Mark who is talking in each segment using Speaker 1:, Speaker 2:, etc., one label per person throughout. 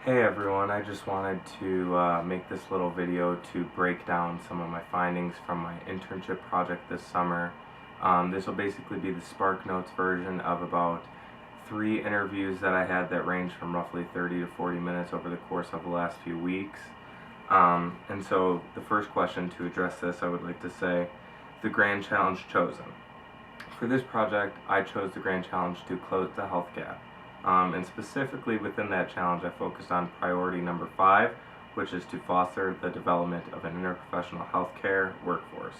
Speaker 1: Hey everyone, I just wanted to make this little video to break down some of my findings from my internship project this summer. This will basically be the Spark Notes version of about 3 interviews that I had that ranged from roughly 30 to 40 minutes over the course of the last few weeks. And so the first question to address this, I would like to say, the grand challenge chosen. For this project, I chose the grand challenge to close the health gap. And specifically within that challenge, I focused on priority number 5, which is to foster the development of an interprofessional healthcare workforce.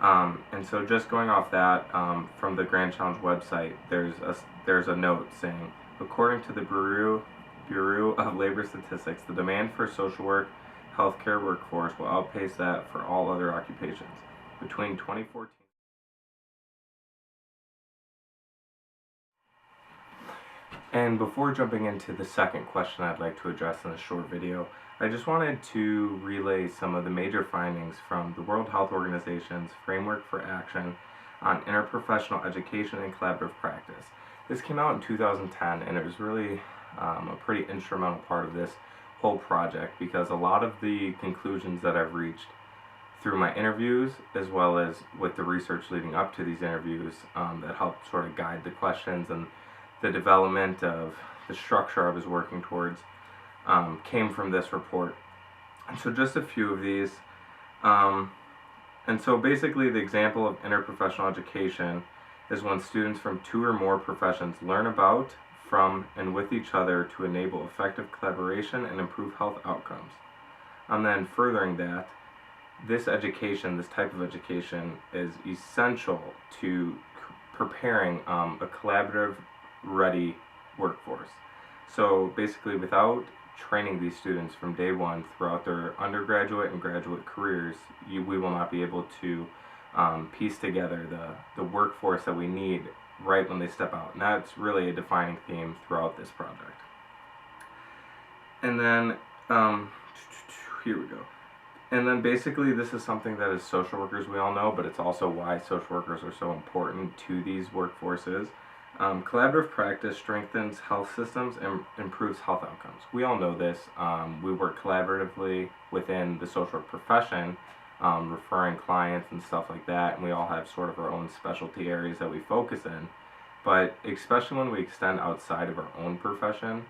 Speaker 1: And so just going off that, from the Grand Challenge website, there's a note saying, according to the Bureau of Labor Statistics, the demand for social work healthcare workforce will outpace that for all other occupations. Between 2014 And before jumping into the second question I'd like to address in this short video, I just wanted to relay some of the major findings from the World Health Organization's Framework for Action on Interprofessional Education and Collaborative Practice. This came out in 2010, and it was really a pretty instrumental part of this whole project, because a lot of the conclusions that I've reached through my interviews, as well as with the research leading up to these interviews, that helped sort of guide the questions and the development of the structure I was working towards, came from this report. And so just a few of these. And so basically the example of interprofessional education is when students from 2 or more professions learn about, from, and with each other to enable effective collaboration and improve health outcomes. And then furthering that, this type of education is essential to preparing a collaborative ready workforce. So basically, without training these students from day one throughout their undergraduate and graduate careers, we will not be able to piece together the workforce that we need right when they step out. And that's really a defining theme throughout this project. And then, here we go. And then basically this is something that as social workers we all know, but it's also why social workers are so important to these workforces. Collaborative practice strengthens health systems and improves health outcomes. We all know this. We work collaboratively within the social work profession, referring clients and stuff like that, and we all have sort of our own specialty areas that we focus in. But especially when we extend outside of our own profession,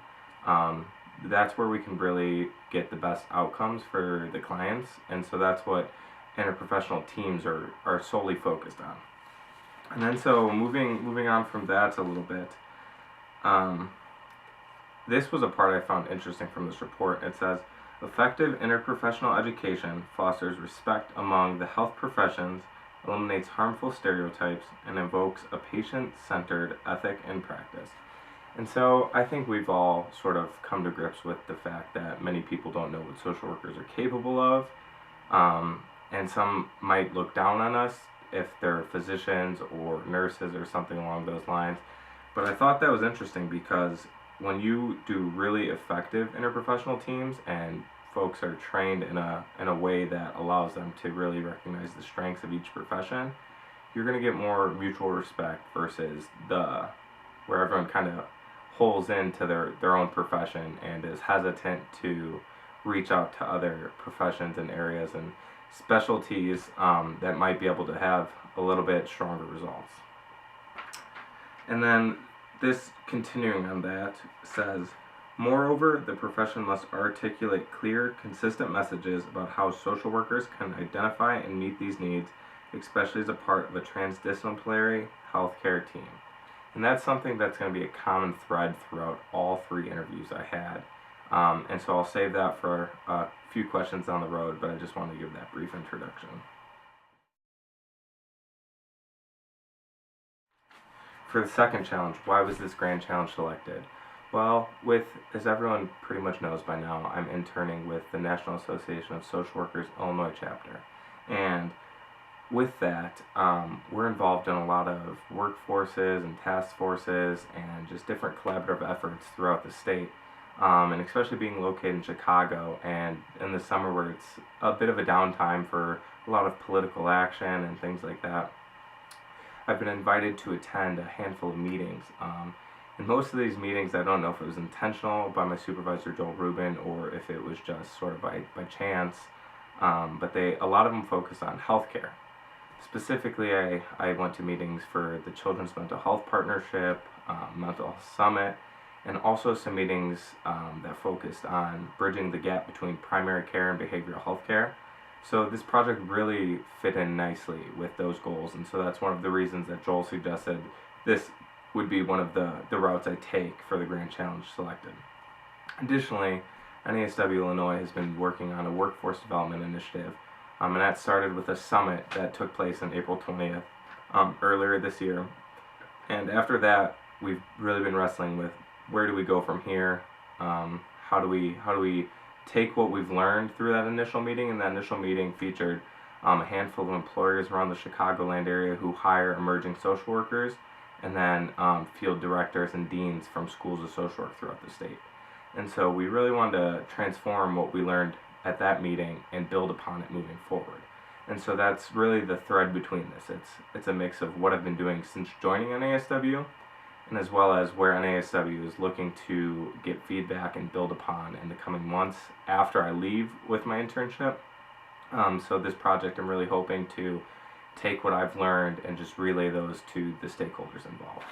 Speaker 1: that's where we can really get the best outcomes for the clients, and so that's what interprofessional teams are solely focused on. And then so moving on from that a little bit, this was a part I found interesting from this report. It says, effective interprofessional education fosters respect among the health professions, eliminates harmful stereotypes, and invokes a patient-centered ethic in practice. And so I think we've all sort of come to grips with the fact that many people don't know what social workers are capable of, and some might look down on us if they're physicians or nurses or something along those lines. But I thought that was interesting, because when you do really effective interprofessional teams and folks are trained in a way that allows them to really recognize the strengths of each profession, you're going to get more mutual respect versus where everyone kind of holes into their own profession and is hesitant to reach out to other professions and areas and specialties that might be able to have a little bit stronger results. And then this, continuing on that, says, moreover, the profession must articulate clear, consistent messages about how social workers can identify and meet these needs, especially as a part of a transdisciplinary healthcare team. And that's something that's going to be a common thread throughout all 3 interviews I had. And so I'll save that for a few questions down the road, but I just wanted to give that brief introduction. For the second challenge, why was this grand challenge selected? Well, as everyone pretty much knows by now, I'm interning with the National Association of Social Workers Illinois chapter. And with that, we're involved in a lot of workforces and task forces and just different collaborative efforts throughout the state. And especially being located in Chicago, and in the summer where it's a bit of a downtime for a lot of political action and things like that, I've been invited to attend a handful of meetings. In most of these meetings, I don't know if it was intentional by my supervisor, Joel Rubin, or if it was just sort of by chance, but a lot of them focus on healthcare. Specifically, I went to meetings for the Children's Mental Health Partnership, Mental Health Summit, and also some meetings that focused on bridging the gap between primary care and behavioral health care. So this project really fit in nicely with those goals, and so that's one of the reasons that Joel suggested this would be one of the routes I take for the Grand Challenge selected. Additionally, NASW Illinois has been working on a workforce development initiative, and that started with a summit that took place on April 20th earlier this year. And after that, we've really been wrestling with where do we go from here? How do we take what we've learned through that initial meeting? And that initial meeting featured a handful of employers around the Chicagoland area who hire emerging social workers, and then field directors and deans from schools of social work throughout the state. And so we really wanted to transform what we learned at that meeting and build upon it moving forward. And so that's really the thread between this. It's a mix of what I've been doing since joining NASW, and as well as where NASW is looking to get feedback and build upon in the coming months after I leave with my internship. So this project, I'm really hoping to take what I've learned and just relay those to the stakeholders involved.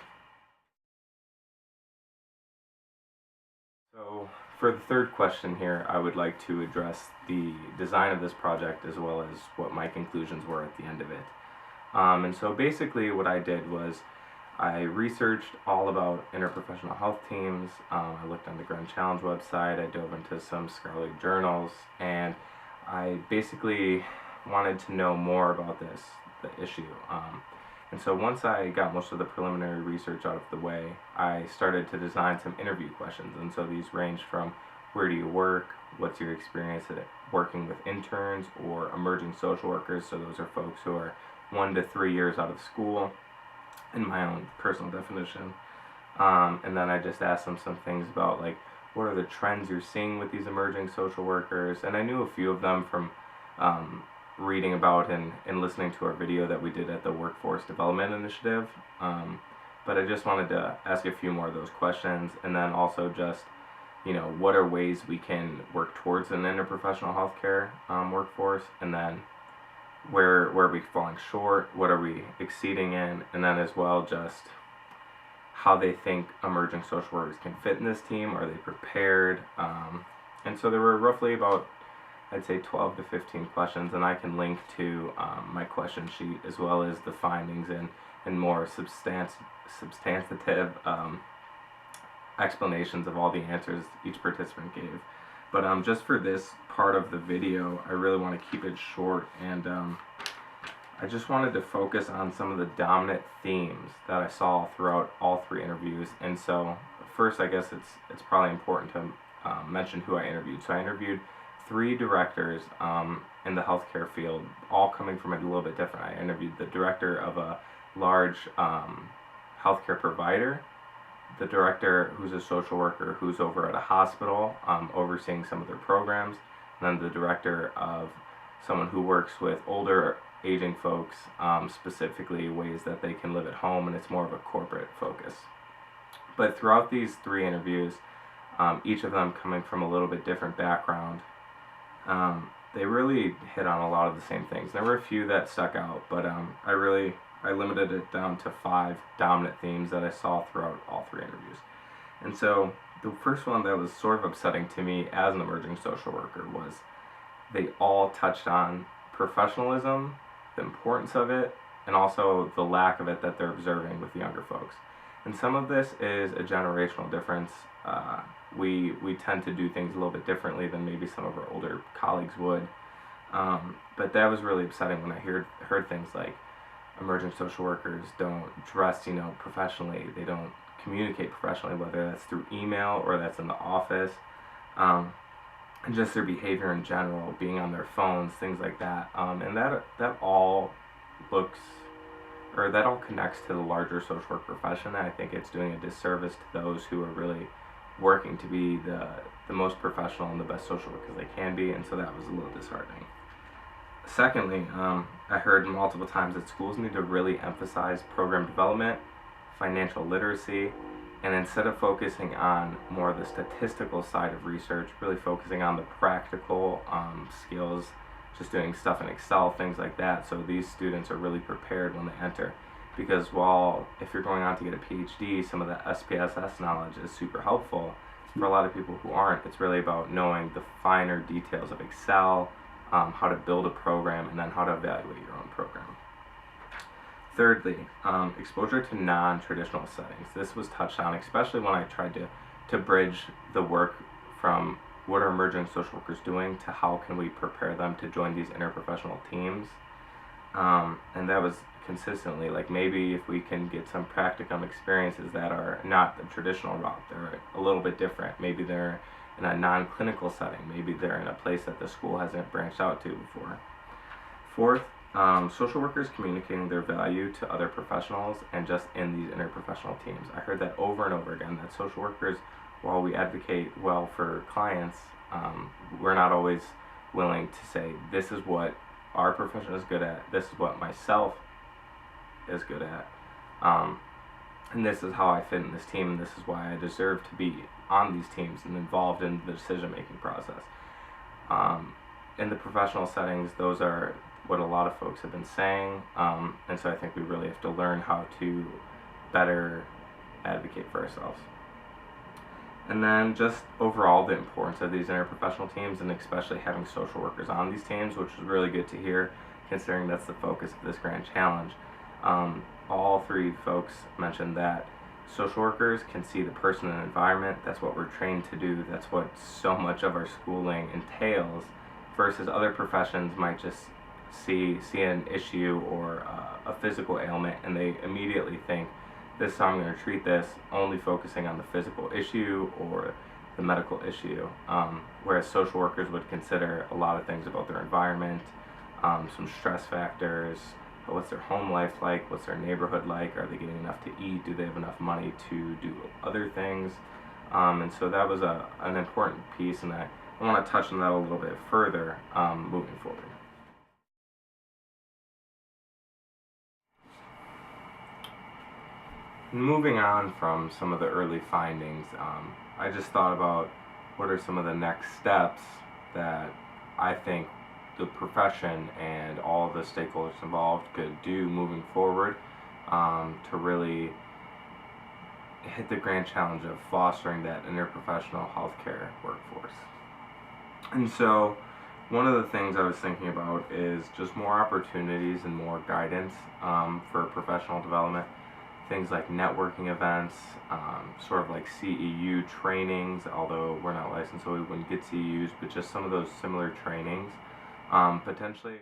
Speaker 1: So for the third question here, I would like to address the design of this project as well as what my conclusions were at the end of it. And so basically what I did was I researched all about interprofessional health teams. I looked on the Grand Challenge website, I dove into some scholarly journals, and I basically wanted to know more about the issue. And so once I got most of the preliminary research out of the way, I started to design some interview questions. And so these range from where do you work, what's your experience at working with interns or emerging social workers, so those are folks who are 1 to 3 years out of school, in my own personal definition. And then I just asked them some things about like, what are the trends you're seeing with these emerging social workers? And I knew a few of them from reading about and listening to our video that we did at the Workforce Development Initiative. But I just wanted to ask a few more of those questions, and then also just, what are ways we can work towards an interprofessional healthcare workforce, and then where are we falling short, what are we exceeding in, and then as well just how they think emerging social workers can fit in this team, are they prepared, and so there were roughly about, I'd say 12 to 15 questions, and I can link to my question sheet as well as the findings and more substantive explanations of all the answers each participant gave. But just for this part of the video, I really want to keep it short, and I just wanted to focus on some of the dominant themes that I saw throughout all 3 interviews. And so first, I guess it's probably important to mention who I interviewed. So I interviewed 3 directors in the healthcare field, all coming from a little bit different. I interviewed the director of a large healthcare provider, the director who's a social worker who's over at a hospital overseeing some of their programs, and then the director of someone who works with older aging folks, specifically ways that they can live at home, and it's more of a corporate focus. But throughout these 3 interviews, each of them coming from a little bit different background, they really hit on a lot of the same things. There were a few that stuck out, but I limited it down to 5 dominant themes that I saw throughout all 3 interviews. And so the first one that was sort of upsetting to me as an emerging social worker was they all touched on professionalism, the importance of it, and also the lack of it that they're observing with younger folks. And some of this is a generational difference. We tend to do things a little bit differently than maybe some of our older colleagues would. But that was really upsetting when I heard things like emerging social workers don't dress, professionally. They don't communicate professionally, whether that's through email or that's in the office. And just their behavior in general, being on their phones, things like that. And that all connects to the larger social work profession. And I think it's doing a disservice to those who are really working to be the most professional and the best social workers they can be, and so that was a little disheartening. Secondly, I heard multiple times that schools need to really emphasize program development, financial literacy, And instead of focusing on more of the statistical side of research, really focusing on the practical skills, just doing stuff in Excel, things like that. So these students are really prepared when they enter. Because while if you're going on to get a PhD, some of the SPSS knowledge is super helpful, for a lot of people who aren't, it's really about knowing the finer details of Excel, how to build a program, and then how to evaluate your own program. Thirdly, exposure to non-traditional settings. This was touched on, especially when I tried to bridge the work from what are emerging social workers doing to how can we prepare them to join these interprofessional teams. And that was consistently, like, maybe if we can get some practicum experiences that are not the traditional route, they're a little bit different. Maybe they're in a non-clinical setting. Maybe they're in a place that the school hasn't branched out to before. Fourth, social workers communicating their value to other professionals and just in these interprofessional teams. I heard that over and over again, that social workers, while we advocate well for clients, we're not always willing to say, this is what our profession is good at, this is what myself is good at, and this is how I fit in this team, and this is why I deserve to be on these teams and involved in the decision-making process. In the professional settings, those are what a lot of folks have been saying, and so I think we really have to learn how to better advocate for ourselves. And then just overall the importance of these interprofessional teams, and especially having social workers on these teams, which was really good to hear considering that's the focus of this grand challenge. All three folks mentioned that social workers can see the person and environment. That's what we're trained to do. That's what so much of our schooling entails, versus other professions might just see an issue or a physical ailment and they immediately think, this is how I'm going to treat this, only focusing on the physical issue or the medical issue, whereas social workers would consider a lot of things about their environment, some stress factors, what's their home life like, what's their neighborhood like, are they getting enough to eat, do they have enough money to do other things, and so that was an important piece, and I want to touch on that a little bit further moving forward. Moving on from some of the early findings, I just thought about what are some of the next steps that I think the profession and all the stakeholders involved could do moving forward to really hit the grand challenge of fostering that interprofessional healthcare workforce. And so one of the things I was thinking about is just more opportunities and more guidance for professional development. Things like networking events, sort of like CEU trainings, although we're not licensed so we wouldn't get CEUs, but just some of those similar trainings, potentially